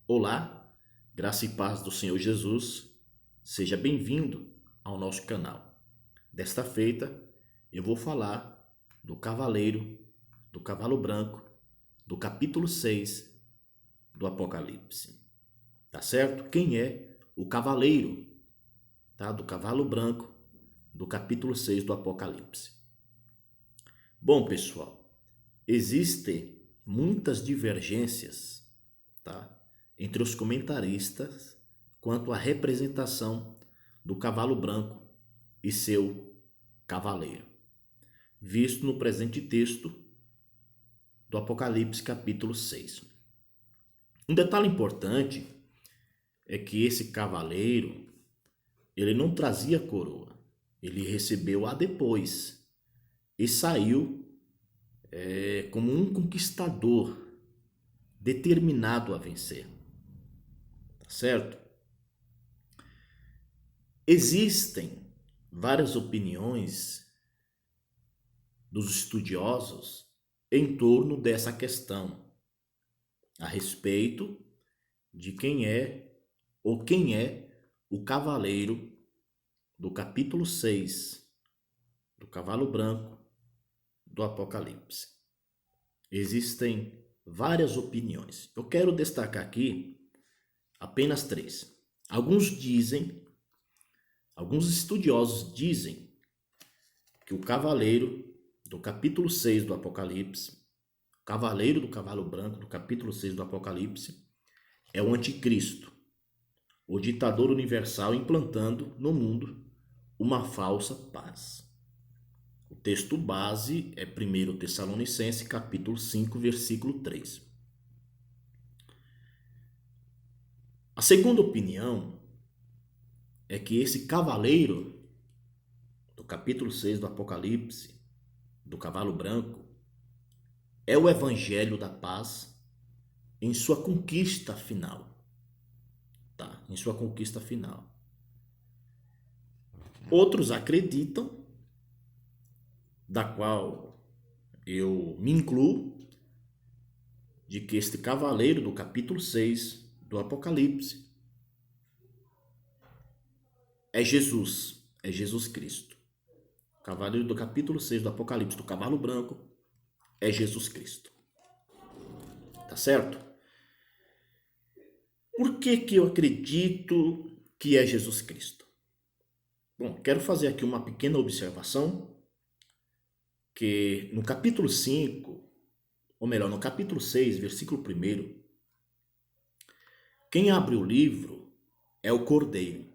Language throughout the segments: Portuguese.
Olá, graça e paz do Senhor Jesus, seja bem-vindo ao nosso canal. Desta feita, eu vou falar do cavaleiro, do cavalo branco, do capítulo 6 do Apocalipse. Tá certo? Quem é o cavaleiro, tá? Do cavalo branco, do capítulo 6 do Apocalipse. Bom, pessoal, existem muitas divergências, tá? Entre os comentaristas quanto à representação do cavalo branco e seu cavaleiro, visto no presente texto do Apocalipse capítulo 6. Um detalhe importante é que esse cavaleiro, ele não trazia coroa, ele recebeu-a depois e saiu como um conquistador determinado a vencer, tá certo? Existem várias opiniões dos estudiosos em torno dessa questão, a respeito de quem é o cavaleiro do capítulo 6 do cavalo branco do Apocalipse. Existem várias opiniões. Eu quero destacar aqui apenas três. Alguns estudiosos dizem que o cavaleiro do capítulo 6 do Apocalipse, o cavaleiro do cavalo branco do capítulo 6 do Apocalipse, é o anticristo, o ditador universal implantando no mundo uma falsa paz. O texto base é 1 Tessalonicenses, capítulo 5, versículo 3. A segunda opinião é que esse cavaleiro do capítulo 6 do Apocalipse, do cavalo branco, é o evangelho da paz em sua conquista final. Tá? Em sua conquista final. Outros acreditam, da qual eu me incluo, de que este cavaleiro do capítulo 6 do Apocalipse é Jesus Cristo. O cavaleiro do capítulo 6 do Apocalipse do cavalo branco é Jesus Cristo. Tá certo? Por que eu acredito que é Jesus Cristo? Bom, quero fazer aqui uma pequena observação, que no capítulo 5, ou melhor, no capítulo 6, versículo 1, quem abre o livro é o Cordeiro.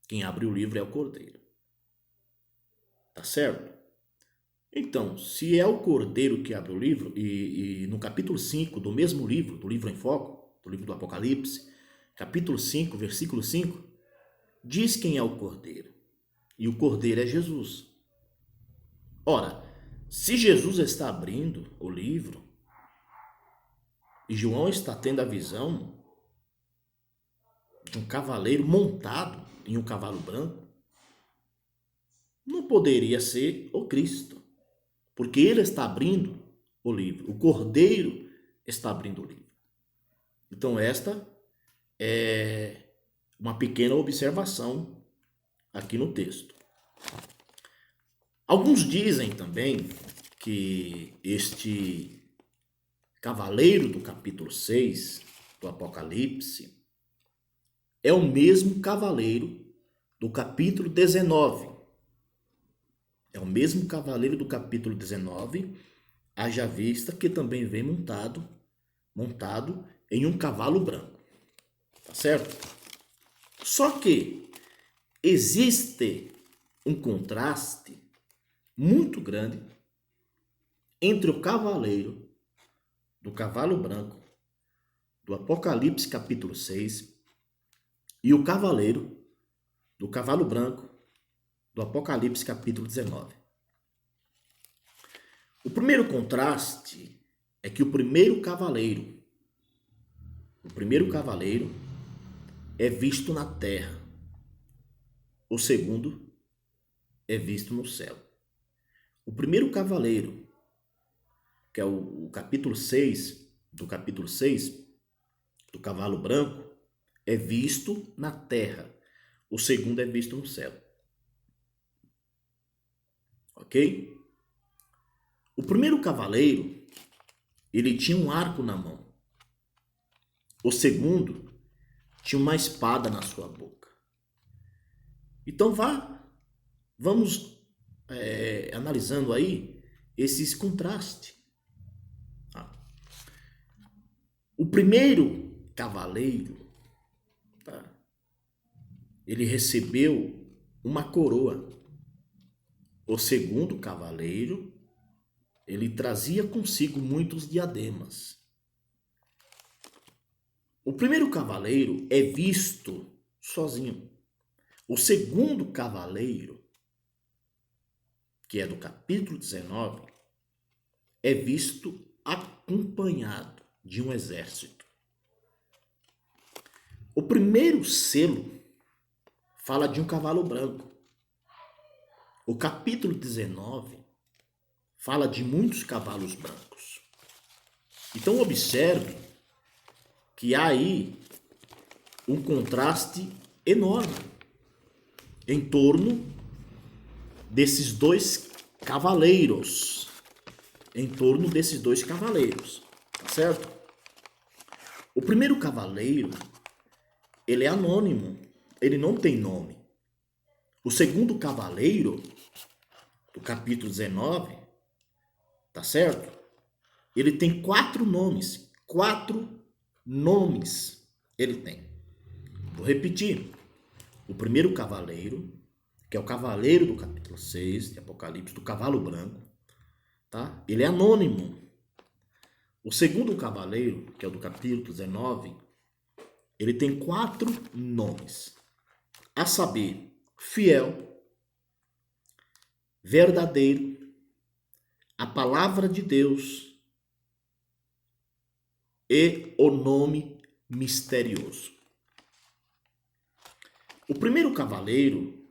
Quem abre o livro é o Cordeiro. Tá certo? Então, se é o Cordeiro que abre o livro, e no capítulo 5 do mesmo livro, do livro em foco, do livro do Apocalipse, capítulo 5, versículo 5, diz quem é o Cordeiro. E o Cordeiro é Jesus. Ora, se Jesus está abrindo o livro, e João está tendo a visão de um cavaleiro montado em um cavalo branco, não poderia ser o Cristo, porque ele está abrindo o livro, o Cordeiro está abrindo o livro. Então esta é uma pequena observação aqui no texto. Alguns dizem também que este cavaleiro do capítulo 6 do Apocalipse é o mesmo cavaleiro do capítulo 19. É o mesmo cavaleiro do capítulo 19, haja vista que também vem montado em um cavalo branco. Tá certo? Só que existe um contraste muito grande entre o cavaleiro do cavalo branco do Apocalipse capítulo 6 e o cavaleiro do cavalo branco do Apocalipse capítulo 19. O primeiro contraste é que o primeiro cavaleiro é visto na terra. O segundo é visto no céu. O primeiro cavaleiro, que é o capítulo 6, do capítulo 6, do cavalo branco é visto na terra. O segundo é visto no céu. Ok? O primeiro cavaleiro, ele tinha um arco na mão. O segundo tinha uma espada na sua boca. Então vamos analisando aí esses contrastes. O primeiro cavaleiro, ele recebeu uma coroa. O segundo cavaleiro, ele trazia consigo muitos diademas. O primeiro cavaleiro é visto sozinho. O segundo cavaleiro, que é do capítulo 19, é visto acompanhado de um exército. O primeiro selo fala de um cavalo branco. O capítulo 19 fala de muitos cavalos brancos. Então observe que há aí um contraste enorme em torno desses dois cavaleiros. Tá certo? O primeiro cavaleiro, ele é anônimo, ele não tem nome. O segundo cavaleiro, do capítulo 19, tá certo? Ele tem 4 nomes. 4 nomes ele tem. Vou repetir. O primeiro cavaleiro, que é o cavaleiro do capítulo 6 de Apocalipse, do cavalo branco, tá? Ele é anônimo. O segundo cavaleiro, que é o do capítulo 19, ele tem 4 nomes. A saber, fiel, verdadeiro, a palavra de Deus e o nome misterioso. O primeiro cavaleiro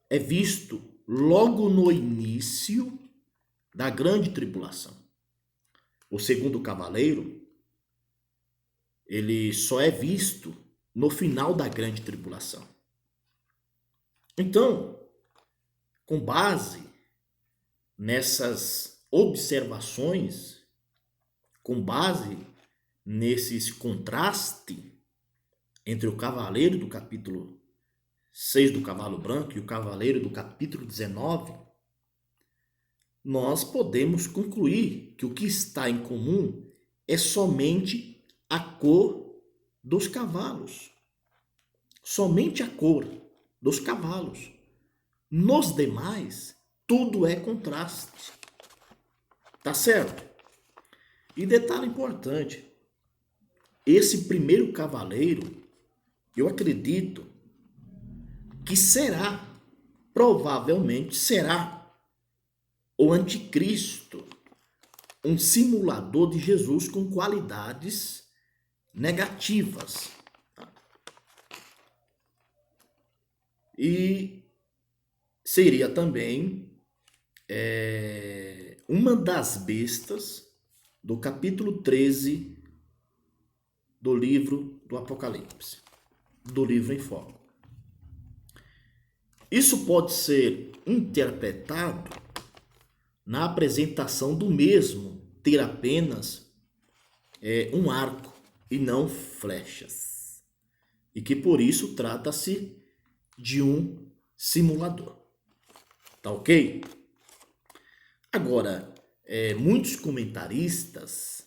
é visto logo no início da grande tribulação. O segundo cavaleiro, ele só é visto no final da grande tribulação. Então, com base nessas observações, com base nesses contrastes entre o cavaleiro do capítulo 6 do cavalo branco e o cavaleiro do capítulo 19, nós podemos concluir que o que está em comum é somente a cor dos cavalos. Somente a cor dos cavalos. Nos demais, tudo é contraste. Tá certo? E detalhe importante, esse primeiro cavaleiro, eu acredito que provavelmente será o anticristo, um simulador de Jesus com qualidades negativas. E seria também uma das bestas do capítulo 13 do livro do Apocalipse, do livro em foco. Isso pode ser interpretado na apresentação do mesmo ter apenas um arco e não flechas. E que por isso trata-se de um simulador. Tá ok? Agora, muitos comentaristas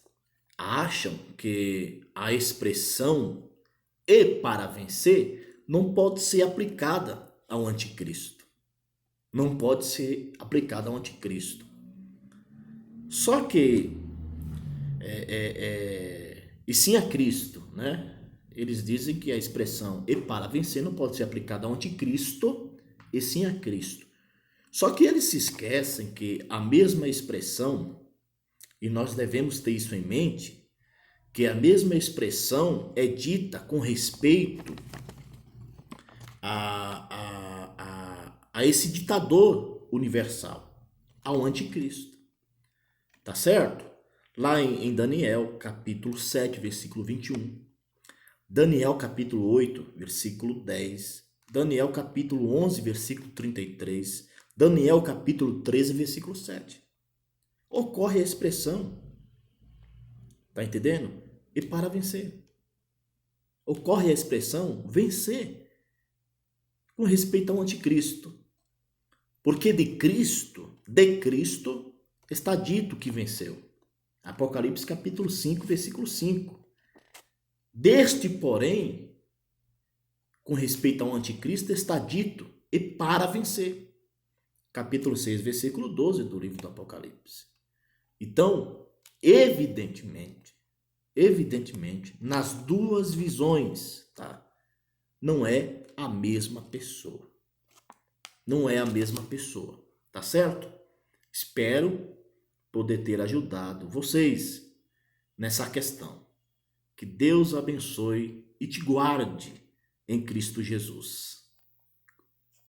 acham que a expressão "e para vencer" não pode ser aplicada ao anticristo. Não pode ser aplicada ao anticristo. Só que, e sim a Cristo, né? Eles dizem que a expressão "e para vencer" não pode ser aplicada ao anticristo, e sim a Cristo. Só que eles se esquecem que a mesma expressão, e nós devemos ter isso em mente, que a mesma expressão é dita com respeito a esse ditador universal, ao anticristo. Tá certo? Lá em Daniel, capítulo 7, versículo 21. Daniel, capítulo 8, versículo 10. Daniel, capítulo 11, versículo 33. Daniel, capítulo 13, versículo 7. Ocorre a expressão, tá entendendo? E para vencer. Ocorre a expressão vencer com respeito ao anticristo. Porque de Cristo está dito que venceu. Apocalipse capítulo 5, versículo 5. Deste, porém, com respeito ao anticristo, está dito e para vencer. Capítulo 6, versículo 12 do livro do Apocalipse. Então, evidentemente, nas duas visões, tá? Não é a mesma pessoa. Não é a mesma pessoa, tá certo? Espero poder ter ajudado vocês nessa questão. Que Deus abençoe e te guarde em Cristo Jesus.